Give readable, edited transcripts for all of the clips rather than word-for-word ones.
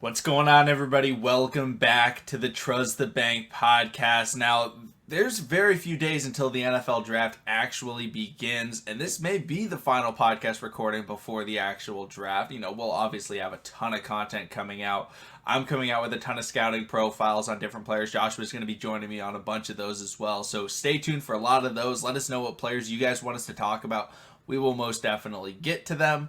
What's going on, everybody? Welcome back to the Trust the Bank podcast. Now, there's very few days until the NFL draft actually begins, and this may be the final podcast recording before the actual draft. We'll obviously have a ton of content coming out. I'm coming out with a ton of scouting profiles on different players. Joshua's going to be joining me on a bunch of those as well, so stay tuned for a lot of those. Let us know what players you guys want us to talk about. We will most definitely get to them.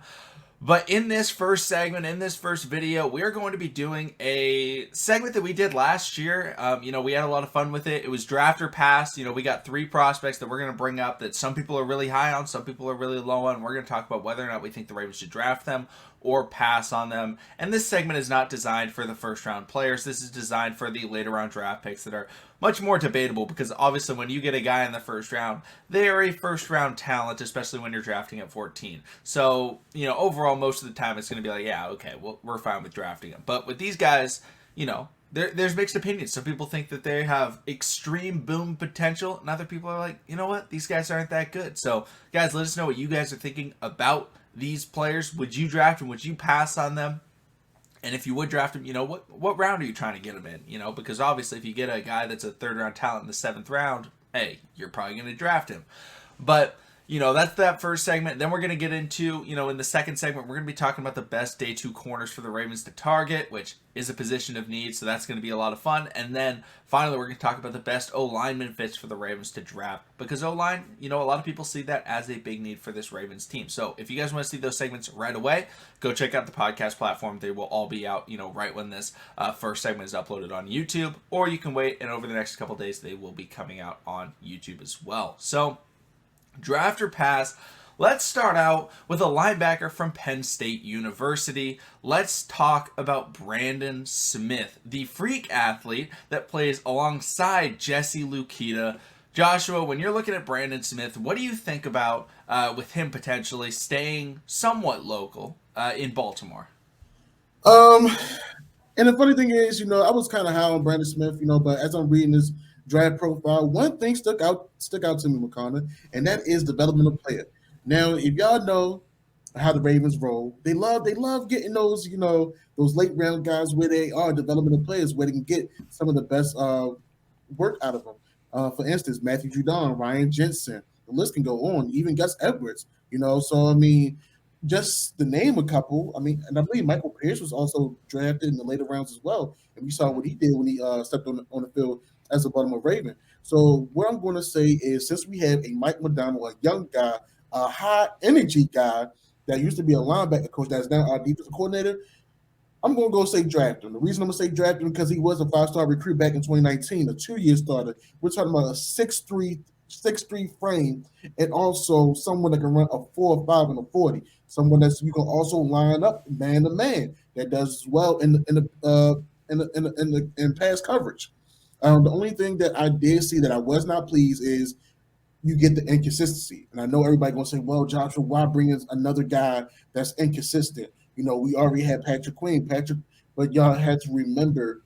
But in this first segment, in this first video, we're going to be doing a segment that we did last year. We had a lot of fun with it. It was draft or pass. We got three prospects that we're going to bring up that some people are really high on, some people are really low on. We're going to talk about whether or not we think the Ravens should draft them or pass on them. And this segment is not designed for the first round players. This is designed for the later round draft picks that are much more debatable, because obviously when you get a guy in the first round, they are a first round talent, especially when you're drafting at 14. So, overall, most of the time it's going to be like, yeah, okay, well, we're fine with drafting them. But with these guys, there's mixed opinions. Some people think that they have extreme boom potential, and other people are like, you know what, these guys aren't that good. So, guys, let us know what you guys are thinking about these players. Would you draft them? Would you pass on them? And if you would draft him, what round are you trying to get him in? Because obviously if you get a guy that's a third round talent in the seventh round, hey, you're probably going to draft him. But, that's that first segment. Then we're going to get into, in the second segment, we're going to be talking about the best day two corners for the Ravens to target, which is a position of need. So that's going to be a lot of fun. And then finally, we're going to talk about the best O-lineman fits for the Ravens to draft, because O-line, a lot of people see that as a big need for this Ravens team. So if you guys want to see those segments right away, go check out the podcast platform. They will all be out, right when this first segment is uploaded on YouTube, or you can wait, and over the next couple days, they will be coming out on YouTube as well. So draft or pass. Let's start out with a linebacker from Penn State University. Let's talk about Brandon Smith, the freak athlete that plays alongside Jesse Luketa. Joshua, when you're looking at Brandon Smith, what do you think about with him potentially staying somewhat local in Baltimore? And the funny thing is, I was kind of high on Brandon Smith, but as I'm reading his draft profile, one thing stuck out to me, McConnell, and that is developmental player. Now, if y'all know how the Ravens roll, they love getting those, those late round guys where they are developmental players, where they can get some of the best work out of them. For instance, Matthew Judon, Ryan Jensen, the list can go on, even Gus Edwards, So, I mean, just to name a couple, and I believe Michael Pierce was also drafted in the later rounds as well. And we saw what he did when he stepped on the field as a Baltimore Raven. So what I'm going to say is, since we have a Mike McDonald, a young guy, a high energy guy that used to be a linebacker coach that's now our defensive coordinator, I'm going to go say draft him. The reason I'm going to say draft him because he was a 5-star recruit back in 2019, a 2-year starter. We're talking about a 6'3" frame, and also someone that can run a 4.5 and a 40. Someone that you can also line up man to man that does well in pass coverage. The only thing that I did see that I was not pleased is you get the inconsistency. And I know everybody going to say, well, Joshua, why bring in another guy that's inconsistent? We already had Patrick Queen. But y'all had to remember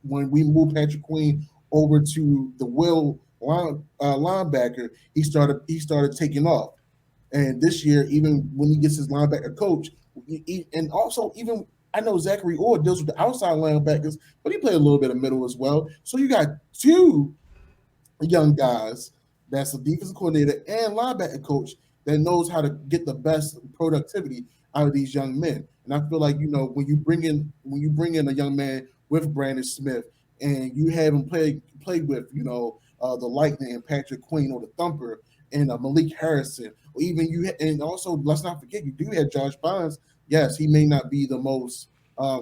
when we moved Patrick Queen over to the linebacker, he started taking off. And this year, even when he gets his linebacker coach, and also even I know Zachary Orr deals with the outside linebackers, but he played a little bit of middle as well. So you got two young guys that's a defensive coordinator and linebacker coach that knows how to get the best productivity out of these young men. And I feel like, when you bring in a young man with Brandon Smith and you have him play with, the Lightning and Patrick Queen or the Thumper and Malik Harrison, or even and also let's not forget you do have Josh Bynes. Yes, he may not be the most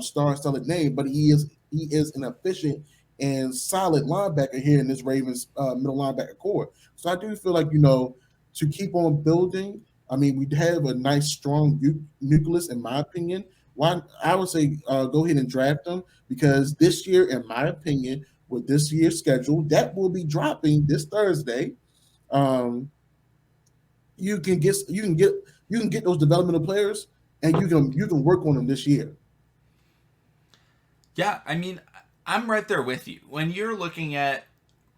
star-studded name, but he is an efficient and solid linebacker here in this Ravens middle linebacker core. So I do feel like, to keep on building, we have a nice, strong nucleus, in my opinion. Why I would say go ahead and draft them, because this year, in my opinion, with this year's schedule, that will be dropping this Thursday. You can get those developmental players, and you can work on them this year. Yeah, I'm right there with you. When you're looking at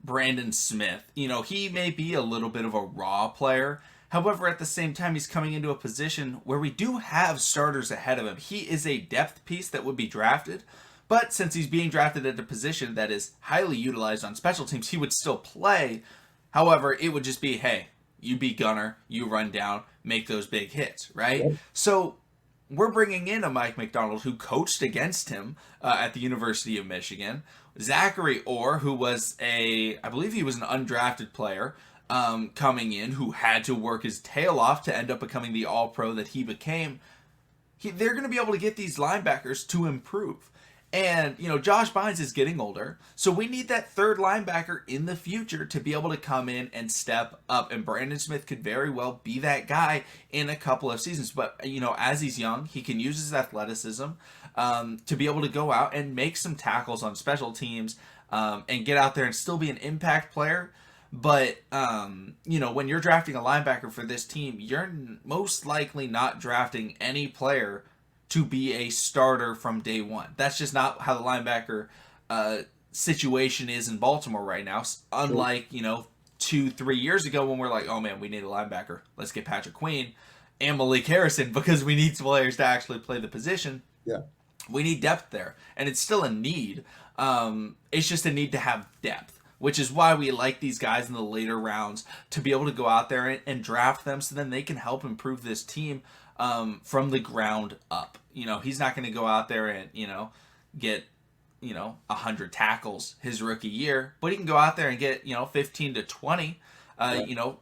Brandon Smith, he may be a little bit of a raw player. However, at the same time, he's coming into a position where we do have starters ahead of him. He is a depth piece that would be drafted, But since he's being drafted at a position that is highly utilized on special teams, he would still play. However, it would just be, hey, you be gunner, you run down, make those big hits, right? Yep. So we're bringing in a Mike McDonald who coached against him at the University of Michigan. Zachary Orr, who was I believe he was an undrafted player coming in, who had to work his tail off to end up becoming the All-Pro that he became. They're going to be able to get these linebackers to improve. And, Josh Bynes is getting older, so we need that third linebacker in the future to be able to come in and step up. And Brandon Smith could very well be that guy in a couple of seasons. But, as he's young, he can use his athleticism to be able to go out and make some tackles on special teams and get out there and still be an impact player. But, when you're drafting a linebacker for this team, you're most likely not drafting any player to be a starter from day one. That's just not how the linebacker situation is in Baltimore right now. Unlike, 2-3 years ago when we're like, oh man, we need a linebacker. Let's get Patrick Queen and Malik Harrison because we need players to actually play the position. Yeah. We need depth there. And it's still a need. It's just a need to have depth, which is why we like these guys in the later rounds to be able to go out there and draft them so then they can help improve this team from the ground up. He's not going to go out there and, get, 100 tackles his rookie year, but he can go out there and get, 15 to 20, right.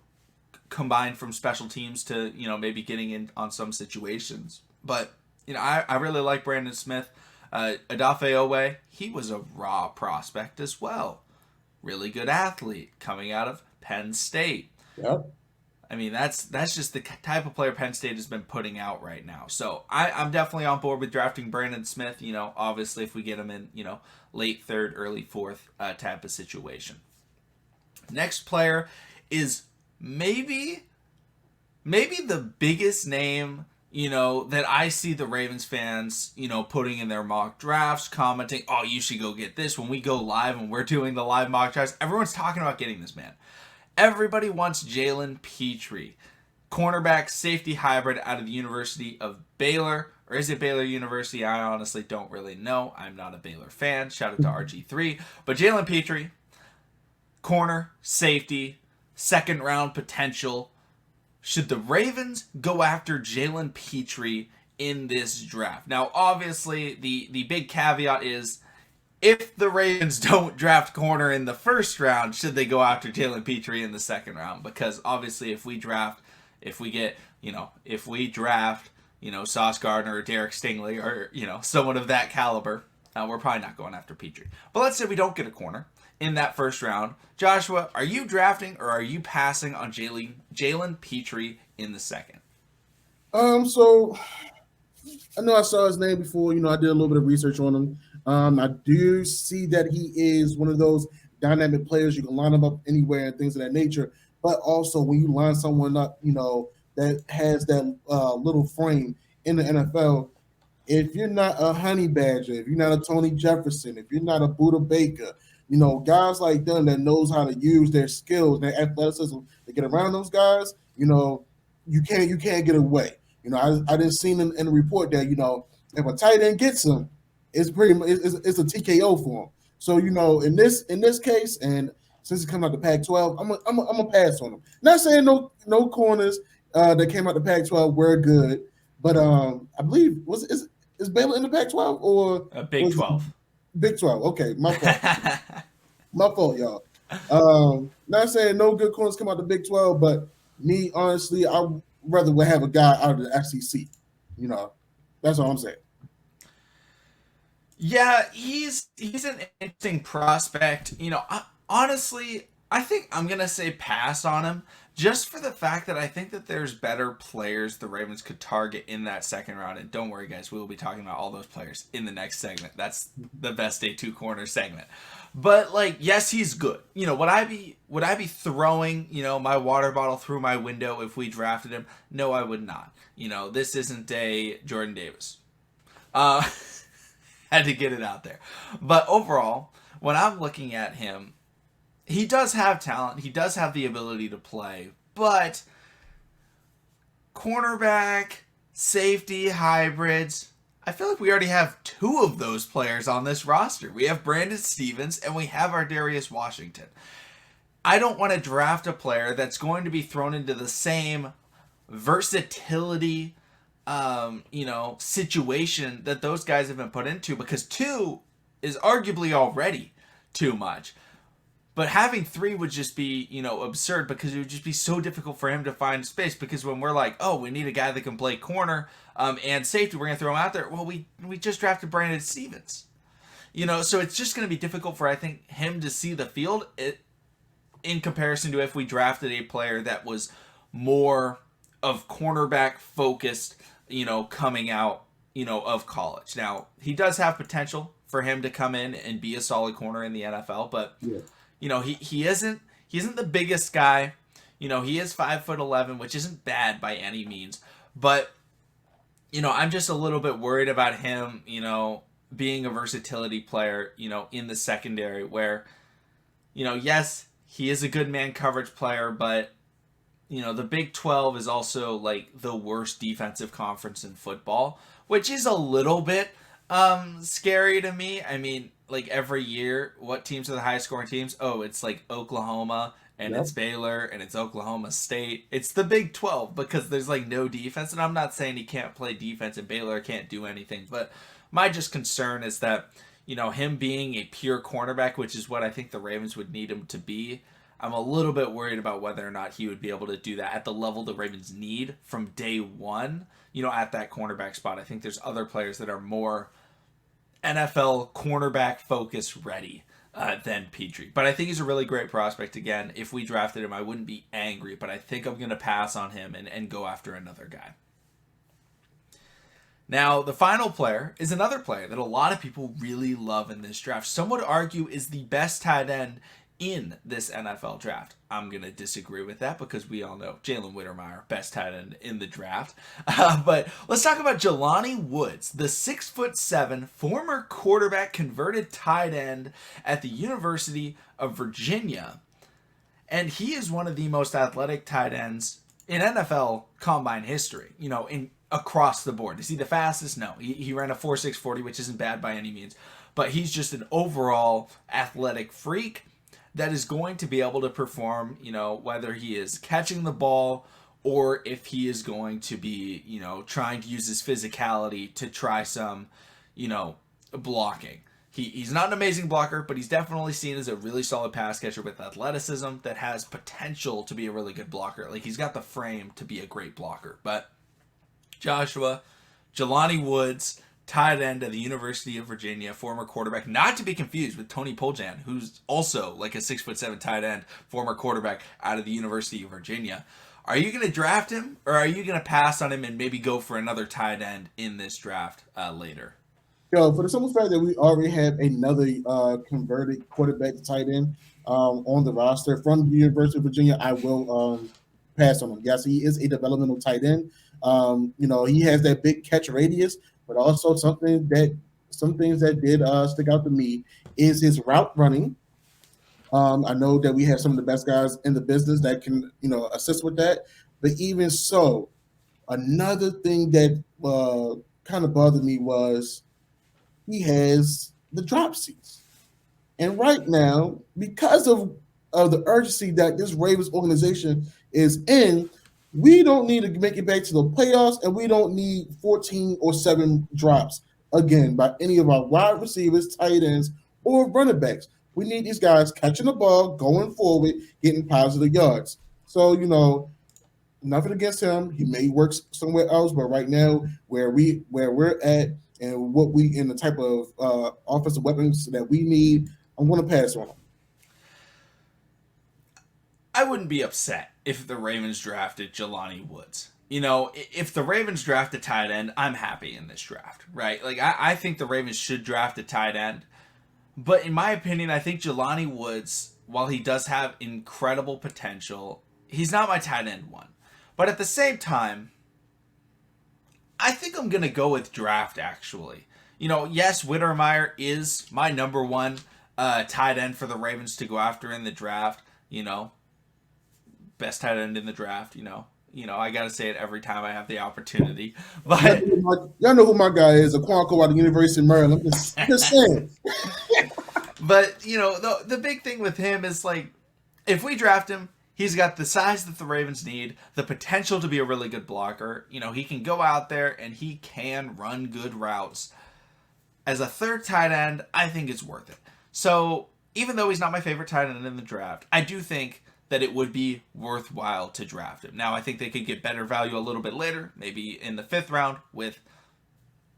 Combined from special teams to, maybe getting in on some situations. But, I really like Brandon Smith. Odafe Owe, he was a raw prospect as well. Really good athlete coming out of Penn State. Yep. I mean, that's just the type of player Penn State has been putting out right now. So I'm definitely on board with drafting Brandon Smith. Obviously if we get him in, late third, early fourth type of situation. Next player is maybe the biggest name, that I see the Ravens fans, putting in their mock drafts, commenting, oh, you should go get this. When we go live and we're doing the live mock drafts, everyone's talking about getting this man. Everybody wants Jalen Petrie, cornerback safety hybrid out of the University of Baylor. Or is it Baylor University? I honestly don't really know. I'm not a Baylor fan. Shout out to RG3. But Jalen Petrie, corner, safety, second round potential. Should the Ravens go after Jalen Petrie in this draft? Now, obviously, the big caveat is, if the Ravens don't draft corner in the first round, should they go after Jalen Petrie in the second round? Because obviously if we draft Sauce Gardner or Derek Stingley or, someone of that caliber, we're probably not going after Petrie. But let's say we don't get a corner in that first round. Joshua, are you drafting or are you passing on Jalen Petrie in the second? So I know I saw his name before. I did a little bit of research on him. I do see that he is one of those dynamic players. You can line him up anywhere and things of that nature. But also when you line someone up, that has that little frame in the NFL, if you're not a Honey Badger, if you're not a Tony Jefferson, if you're not a Buda Baker, guys like them that knows how to use their skills, their athleticism to get around those guys, you can't get away. I didn't see in the report that, if a tight end gets him, it's pretty much it's a TKO for him. So in this case, and since he come out the Pac-12, I'm a pass on him. Not saying no corners that came out the Pac-12 were good, but I believe is Baylor in the Pac-12 or Big 12? Big 12. Okay, my fault. My fault, y'all. Not saying no good corners come out the Big 12, but me honestly, I rather would have a guy out of the SEC. That's all I'm saying. Yeah, he's an interesting prospect. Honestly, I think I'm going to say pass on him just for the fact that I think that there's better players the Ravens could target in that second round. And don't worry, guys, we will be talking about all those players in the next segment. That's the best day 2 corner segment. But yes, he's good. Would I be throwing, my water bottle through my window if we drafted him? No, I would not. This isn't a Jordan Davis. Had to get it out there. But overall, when I'm looking at him, he does have talent. He does have the ability to play. But cornerback, safety, hybrids, I feel like we already have two of those players on this roster. We have Brandon Stevens and we have our Darius Washington. I don't want to draft a player that's going to be thrown into the same versatility, situation that those guys have been put into, because two is arguably already too much. But having three would just be, absurd, because it would just be so difficult for him to find space. Because when we're like, oh, we need a guy that can play corner and safety, we're going to throw him out there. Well, we just drafted Brandon Stevens. So it's just going to be difficult for, I think, him to see the field in comparison to if we drafted a player that was more of cornerback focused, coming out, of college. Now, he does have potential for him to come in and be a solid corner in the NFL, but he isn't the biggest guy. He is 5'11", which isn't bad by any means, but I'm just a little bit worried about him, being a versatility player, in the secondary where, yes, he is a good man coverage player, but the Big 12 is also like the worst defensive conference in football, which is a little bit scary to me. I mean, like every year, what teams are the highest scoring teams? Oh, it's like Oklahoma, and it's Baylor, and it's Oklahoma State. It's the Big 12 because there's like no defense, and I'm not saying he can't play defense and Baylor can't do anything, but my just concern is that, him being a pure cornerback, which is what I think the Ravens would need him to be, I'm a little bit worried about whether or not he would be able to do that at the level the Ravens need from day one, at that cornerback spot. I think there's other players that are more NFL cornerback focus ready than Pitre. But I think he's a really great prospect. Again, if we drafted him, I wouldn't be angry, but I think I'm going to pass on him and go after another guy. Now, the final player is another player that a lot of people really love in this draft. Some would argue is the best tight end in this NFL draft. I'm going to disagree with that because we all know Jalen Whittemire, best tight end in the draft. But let's talk about Jelani Woods, the 6'7" former quarterback converted tight end at the University of Virginia. And he is one of the most athletic tight ends in NFL combine history, across the board. Is he the fastest? No. He ran a 4.6 40, which isn't bad by any means. But he's just an overall athletic freak that is going to be able to perform, whether he is catching the ball or if he is going to be, trying to use his physicality to try some, blocking. He's not an amazing blocker, but he's definitely seen as a really solid pass catcher with athleticism that has potential to be a really good blocker. Like, he's got the frame to be a great blocker. But Joshua, Jelani Woods, tight end at the University of Virginia, former quarterback, not to be confused with Tony Poljan, who's also like a 6'7" tight end, former quarterback out of the University of Virginia. Are you going to draft him, or are you going to pass on him and maybe go for another tight end in this draft later? For the simple fact that we already have another converted quarterback tight end on the roster from the University of Virginia, I will pass on him. Yes, he is a developmental tight end. He has that big catch radius, but also some things that did stick out to me is his route running. I know that we have some of the best guys in the business that can, assist with that. But even so, another thing that kind of bothered me was he has the drop seats. And right now, because of the urgency that this Ravens organization is in, we don't need to make it back to the playoffs, and we don't need 14 or 7 drops again by any of our wide receivers, tight ends, or running backs. We need these guys catching the ball, going forward, getting positive yards. So, nothing against him. He may work somewhere else, but right now, where we're at and what we in the type of offensive weapons that we need, I'm going to pass on him. I wouldn't be upset if the Ravens drafted Jelani Woods. If the Ravens draft a tight end, I'm happy in this draft, right? Like, I think the Ravens should draft a tight end. But in my opinion, I think Jelani Woods, while he does have incredible potential, he's not my tight end one. But at the same time, I think I'm going to go with draft, actually. Yes, Whittemire is my number one tight end for the Ravens to go after in the draft. Best tight end in the draft, I got to say it every time I have the opportunity. But Y'all know who my guy is, Aquanco out of the University of Maryland. I'm just saying. But the big thing with him is like, if we draft him, he's got the size that the Ravens need, the potential to be a really good blocker. He can go out there and he can run good routes. As a third tight end, I think it's worth it. So even though he's not my favorite tight end in the draft, I do think that it would be worthwhile to draft him. Now, I think they could get better value a little bit later, maybe in the 5th round with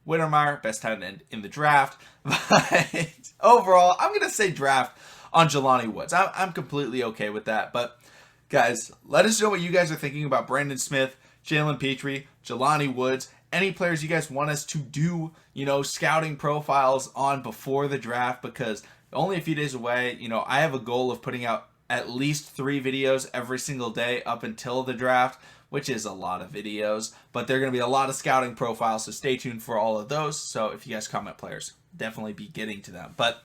Whittemire, best tight end in the draft. But overall, I'm going to say draft on Jelani Woods. I'm completely okay with that. But guys, let us know what you guys are thinking about Brandon Smith, Jalen Petrie, Jelani Woods, any players you guys want us to do, scouting profiles on before the draft, because only a few days away. I have a goal of putting out at least 3 videos every single day up until the draft, which is a lot of videos, but there are going to be a lot of scouting profiles, so stay tuned for all of those. So if you guys comment players, definitely be getting to them. But